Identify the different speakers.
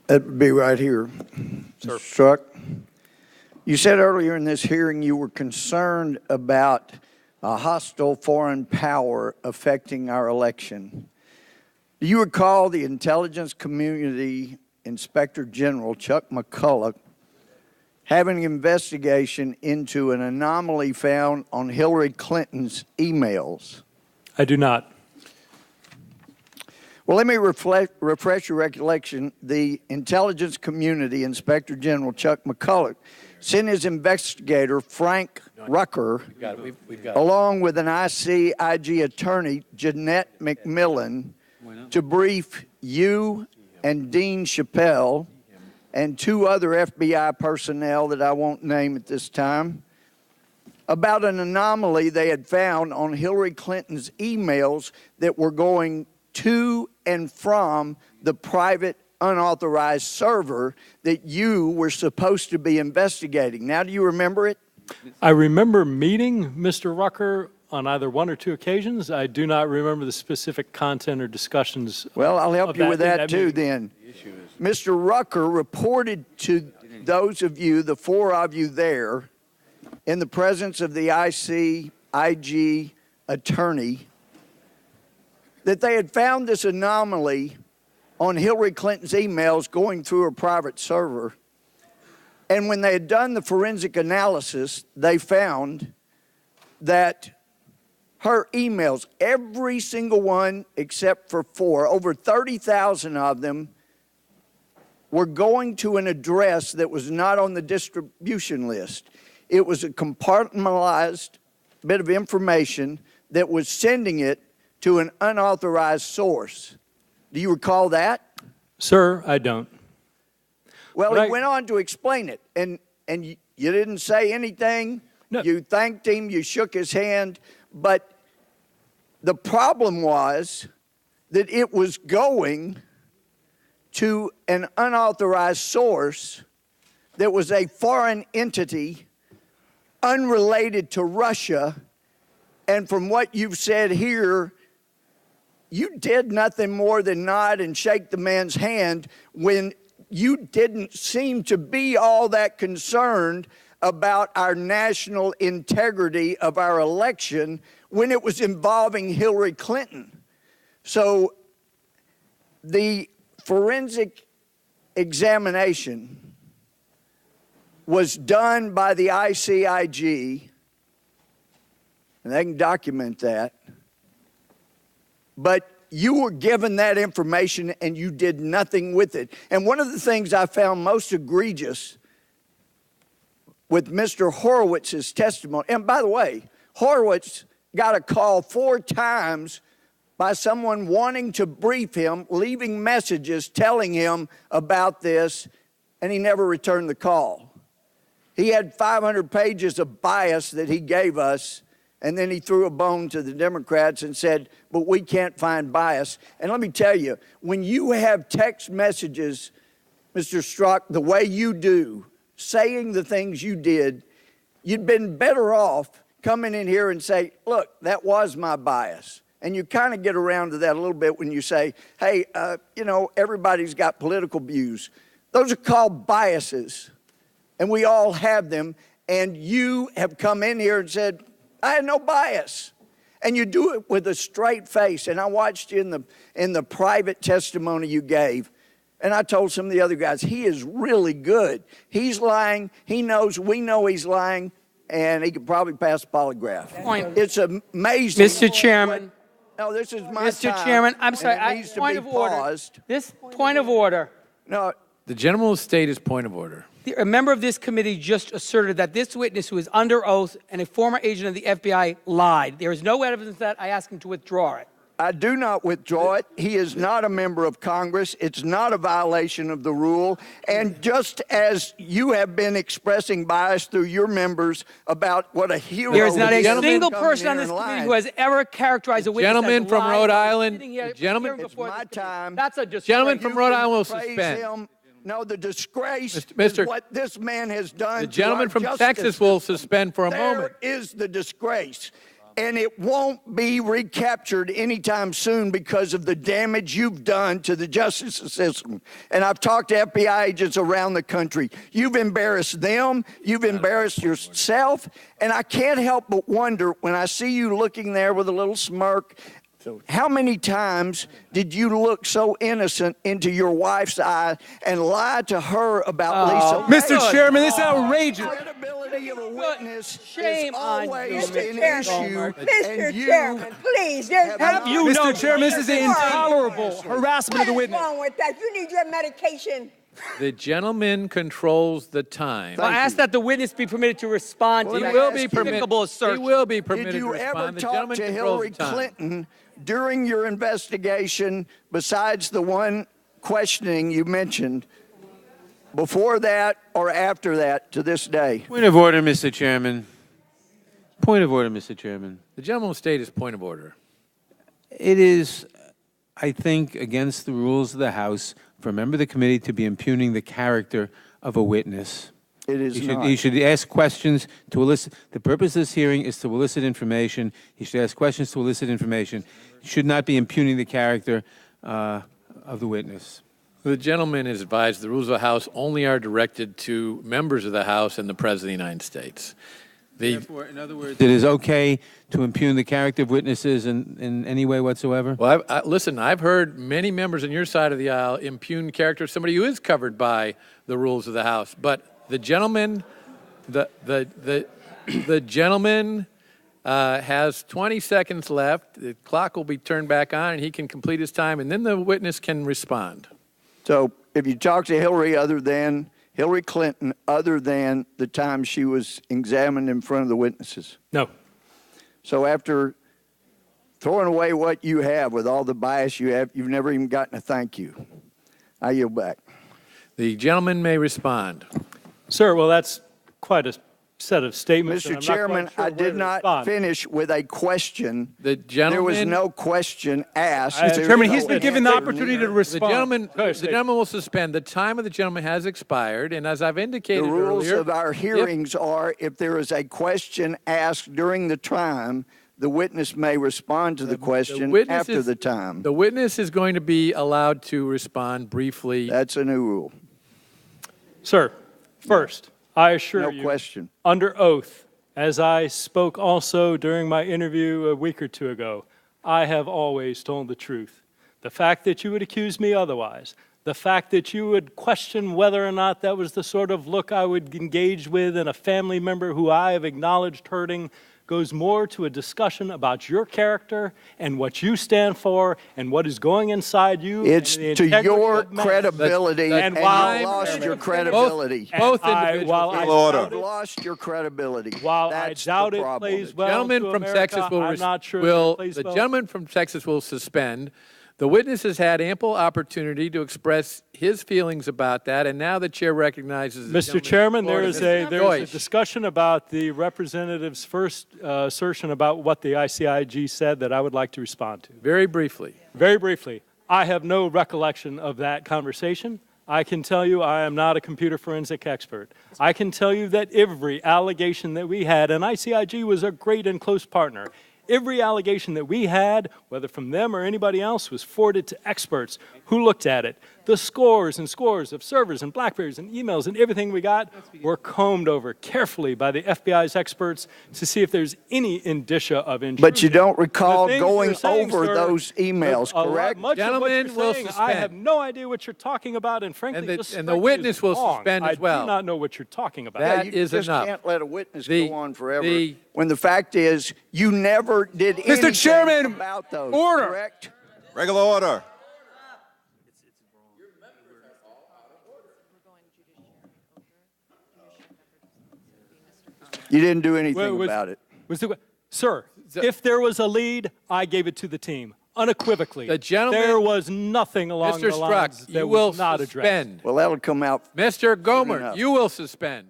Speaker 1: That would be right here.
Speaker 2: Sir.
Speaker 1: Strzok, you said earlier in this hearing you were concerned about a hostile foreign power affecting our election. Do you recall the Intelligence Community Inspector General, Chuck McCulloch, having an investigation into an anomaly found on Hillary Clinton's emails?
Speaker 2: I do not.
Speaker 1: Well, let me refresh your recollection. The Intelligence Community Inspector General, Chuck McCulloch, sent his investigator, Frank Rucker, along with an ICIG attorney, Jeanette McMillan, to brief you and Dean Chappelle and two other FBI personnel that I won't name at this time about an anomaly they had found on Hillary Clinton's emails that were going to and from the private unauthorized server that you were supposed to be investigating. Now, do you remember it?
Speaker 2: I remember meeting Mr. Rucker on either one or two occasions. I do not remember the specific content or discussions.
Speaker 1: Well, I'll help you with that too then. Mr. Rucker reported to those of you, the four of you there, in the presence of the ICIG attorney, that they had found this anomaly on Hillary Clinton's emails going through her private server. And when they had done the forensic analysis, they found that her emails, every single one except for four, over 30,000 of them, were going to an address that was not on the distribution list. It was a compartmentalized bit of information that was sending it to an unauthorized source. Do you recall that?
Speaker 2: Sir, I don't.
Speaker 1: Well, he went on to explain it, and you didn't say anything.
Speaker 2: No.
Speaker 1: You thanked him, you shook his hand, but the problem was that it was going to an unauthorized source that was a foreign entity unrelated to Russia, and from what you've said here, you did nothing more than nod and shake the man's hand when you didn't seem to be all that concerned about our national integrity of our election when it was involving Hillary Clinton. So the forensic examination was done by the ICIG, and they can document that, but you were given that information and you did nothing with it. And one of the things I found most egregious with Mr. Horowitz's testimony, and by the way, Horowitz got a call 4 times by someone wanting to brief him, leaving messages telling him about this, and he never returned the call. He had 500 pages of bias that he gave us, and then he threw a bone to the Democrats and said, but we can't find bias. And let me tell you, when you have text messages, Mr. Strzok, the way you do, saying the things you did, you'd been better off coming in here and say, look, that was my bias. And you kind of get around to that a little bit when you say, hey, everybody's got political views. Those are called biases, and we all have them. And you have come in here and said, I had no bias. And you do it with a straight face. And I watched you in the private testimony you gave. And I told some of the other guys, he is really good. He's lying. He knows, we know he's lying. And he could probably pass a polygraph. It's amazing.
Speaker 3: Mr. Chairman.
Speaker 1: No, this is my
Speaker 3: Mr.
Speaker 1: time.
Speaker 3: Chairman, I'm sorry.
Speaker 1: It needs to be paused.
Speaker 3: This point of order.
Speaker 1: No.
Speaker 4: The gentleman will state his point of order.
Speaker 3: A member of this committee just asserted that this witness, who is under oath and a former agent of the FBI, lied. There is no evidence that. I ask him to withdraw it.
Speaker 1: I do not withdraw it. He is not a member of Congress. It's not a violation of the rule. And just as you have been expressing bias through your members about what a hero
Speaker 3: There is not a
Speaker 1: is
Speaker 3: single
Speaker 1: coming
Speaker 3: person on
Speaker 1: here
Speaker 3: this
Speaker 1: and
Speaker 3: committee
Speaker 1: lying.
Speaker 3: who has ever characterized a witness
Speaker 4: Gentleman
Speaker 3: as
Speaker 4: from
Speaker 3: lying.
Speaker 4: Rhode Island,
Speaker 3: Sitting here,
Speaker 4: gentleman-
Speaker 3: appearing before
Speaker 1: It's my
Speaker 3: this committee.
Speaker 1: time.
Speaker 3: That's a disgrace.
Speaker 4: Gentleman from Rhode Island will
Speaker 1: Praise
Speaker 4: suspend.
Speaker 1: him. No, the disgrace
Speaker 4: Mr.
Speaker 1: is what this man has done.
Speaker 4: The gentleman
Speaker 1: to
Speaker 4: from
Speaker 1: our
Speaker 4: Texas
Speaker 1: justice
Speaker 4: will
Speaker 1: system.
Speaker 4: suspend for a moment.
Speaker 1: There is the disgrace. and it won't be recaptured anytime soon because of the damage you've done to the justice system. And I've talked to FBI agents around the country. You've embarrassed them, you've embarrassed yourself, and I can't help but wonder when I see you looking there with a little smirk, how many times did you look so innocent into your wife's eye and lie to her about Lisa?
Speaker 5: Mr. Chairman, this is outrageous.
Speaker 1: Credibility of a witness
Speaker 3: Shame
Speaker 1: is
Speaker 3: on you,
Speaker 1: always
Speaker 3: Mr.
Speaker 1: an
Speaker 3: Chairman.
Speaker 1: issue.
Speaker 6: Mr.
Speaker 1: and you
Speaker 6: Chairman, please, there's
Speaker 3: Have you
Speaker 5: Mr.
Speaker 3: know-
Speaker 5: Chairman, this is intolerable harassment of the
Speaker 6: What is
Speaker 5: witness.
Speaker 6: wrong with that? You need your medication.
Speaker 4: The gentleman controls the time.
Speaker 3: I ask that the witness be permitted to respond to
Speaker 4: He
Speaker 3: that
Speaker 4: will be
Speaker 3: despicable
Speaker 4: permitted.
Speaker 3: search.
Speaker 4: He will be permitted
Speaker 1: Did
Speaker 4: to
Speaker 1: you ever
Speaker 4: respond. The
Speaker 1: talk
Speaker 4: gentleman
Speaker 1: to
Speaker 4: controls
Speaker 1: Hillary
Speaker 4: the time.
Speaker 1: Clinton during your investigation, besides the one questioning you mentioned, before that or after that to this day?
Speaker 7: Point of order, Mr. Chairman. Point of order, Mr. Chairman.
Speaker 4: The gentleman will state his point of order.
Speaker 7: It is, I think, against the rules of the House for a member of the committee to be impugning the character of a witness.
Speaker 1: It is not.
Speaker 7: He should ask questions to elicit. The purpose of this hearing is to elicit information. He should ask questions to elicit information. He should not be impugning the character of the witness.
Speaker 4: The gentleman is advised the rules of the House only are directed to members of the House and the President of the United States.
Speaker 7: Therefore, in other words, it is okay to impugn the character of witnesses in any way whatsoever?
Speaker 4: Well, listen, I've heard many members on your side of the aisle impugn character of somebody who is covered by the rules of the House. But the gentleman, the gentleman has 20 seconds left. The clock will be turned back on, and he can complete his time, and then the witness can respond.
Speaker 1: So if you talk to Hillary Clinton, other than the time she was examined in front of the witnesses.
Speaker 2: No.
Speaker 1: So after throwing away what you have with all the bias you have, you've never even gotten a thank you. I yield back.
Speaker 4: The gentleman may respond.
Speaker 2: Sir, well, that's quite a set of statements. and
Speaker 1: Mr.
Speaker 2: I'm not quite
Speaker 1: Chairman,
Speaker 2: sure
Speaker 1: I
Speaker 2: where
Speaker 1: did
Speaker 2: to
Speaker 1: not
Speaker 2: respond.
Speaker 1: finish with a question.
Speaker 4: The
Speaker 1: There was
Speaker 4: gentleman,
Speaker 1: no question asked.
Speaker 2: Mr.
Speaker 1: There was
Speaker 5: Chairman,
Speaker 1: no
Speaker 5: he's been given the
Speaker 1: answer
Speaker 5: opportunity to
Speaker 1: neither.
Speaker 4: the
Speaker 5: respond.
Speaker 4: gentleman,
Speaker 2: Go ahead,
Speaker 4: the
Speaker 2: State.
Speaker 4: gentleman will suspend. The time of the gentleman has expired, and as I've
Speaker 1: The
Speaker 4: indicated
Speaker 1: rules
Speaker 4: earlier,
Speaker 1: of our hearings are if there is a question asked during the time, the witness may respond to the question
Speaker 4: witness
Speaker 1: after
Speaker 4: is-
Speaker 1: the time.
Speaker 4: the witness is going to be allowed to respond briefly.
Speaker 1: That's a new rule.
Speaker 2: Sir, first, I assure
Speaker 1: No
Speaker 2: you,
Speaker 1: question.
Speaker 2: under oath, as I spoke also during my interview a week or two ago, I have always told the truth. The fact that you would accuse me otherwise, the fact that you would question whether or not that was the sort of look I would engage with in a family member who I have acknowledged hurting, goes more to a discussion about your character and what you stand for and what is going inside you.
Speaker 1: It's
Speaker 2: and the
Speaker 1: to
Speaker 2: integrity
Speaker 1: your
Speaker 2: of man.
Speaker 1: credibility,
Speaker 2: And
Speaker 1: and
Speaker 2: while-
Speaker 1: you lost your
Speaker 2: Both-
Speaker 1: credibility.
Speaker 4: Both
Speaker 2: And
Speaker 4: individuals.
Speaker 2: while I
Speaker 7: Order.
Speaker 2: doubt
Speaker 1: You've
Speaker 2: it-
Speaker 1: lost your credibility.
Speaker 2: While
Speaker 1: That's
Speaker 2: I doubt
Speaker 1: the
Speaker 2: it
Speaker 1: problem.
Speaker 2: plays well
Speaker 4: Gentleman
Speaker 2: to
Speaker 4: from
Speaker 2: America,
Speaker 4: Texas will,
Speaker 2: I'm not sure
Speaker 4: will
Speaker 2: that it plays
Speaker 4: the
Speaker 2: well.
Speaker 4: gentleman from Texas will suspend. The witness has had ample opportunity to express his feelings about that, and now the chair recognizes the
Speaker 2: Mr.
Speaker 4: gentleman's
Speaker 2: Chairman,
Speaker 4: floor
Speaker 2: there
Speaker 4: to
Speaker 2: is
Speaker 4: Mr.
Speaker 2: a
Speaker 4: Deutsch.
Speaker 2: discussion about the representative's first assertion about what the ICIG said that I would like to respond to.
Speaker 4: Very briefly.
Speaker 2: Very briefly, I have no recollection of that conversation. I can tell you I am not a computer forensic expert. I can tell you that every allegation that we had, and ICIG was a great and close partner, every allegation that we had, whether from them or anybody else, was forwarded to experts who looked at it. The scores and scores of servers and BlackBerries and emails and everything we got were combed over carefully by the FBI's experts to see if there's any indicia of intrusion.
Speaker 1: But you don't recall
Speaker 2: The things
Speaker 1: going
Speaker 2: you're saying,
Speaker 1: over
Speaker 2: sir,
Speaker 1: those emails,
Speaker 2: a lot-
Speaker 1: correct?
Speaker 2: Much
Speaker 4: Gentlemen
Speaker 2: of what you're
Speaker 4: will
Speaker 2: saying, I
Speaker 4: suspend.
Speaker 2: have no idea what you're talking about, and frankly,
Speaker 4: And the-
Speaker 2: this
Speaker 4: and the
Speaker 2: strike
Speaker 4: witness
Speaker 2: is
Speaker 4: will
Speaker 2: wrong.
Speaker 4: suspend as
Speaker 2: I
Speaker 4: well.
Speaker 2: do not know what you're talking about.
Speaker 4: That
Speaker 1: you
Speaker 4: is
Speaker 1: just
Speaker 4: enough.
Speaker 1: can't let a witness
Speaker 4: The-
Speaker 1: go on forever.
Speaker 4: the-
Speaker 1: when the fact is, you never did anything
Speaker 5: Chairman,
Speaker 1: about those.
Speaker 5: order.
Speaker 1: Correct?
Speaker 8: Regular order.
Speaker 1: You didn't do anything
Speaker 2: Was-
Speaker 1: about it.
Speaker 2: Sir, if there was a lead, I gave it to the team, unequivocally.
Speaker 4: The gentleman-
Speaker 2: there was nothing along
Speaker 4: Mr.
Speaker 2: the lines
Speaker 4: Strzok,
Speaker 2: that
Speaker 4: you will
Speaker 2: was not addressed.
Speaker 4: suspend.
Speaker 1: Well, that'll come out.
Speaker 4: Mr.
Speaker 1: enough.
Speaker 4: Gomer, you will suspend.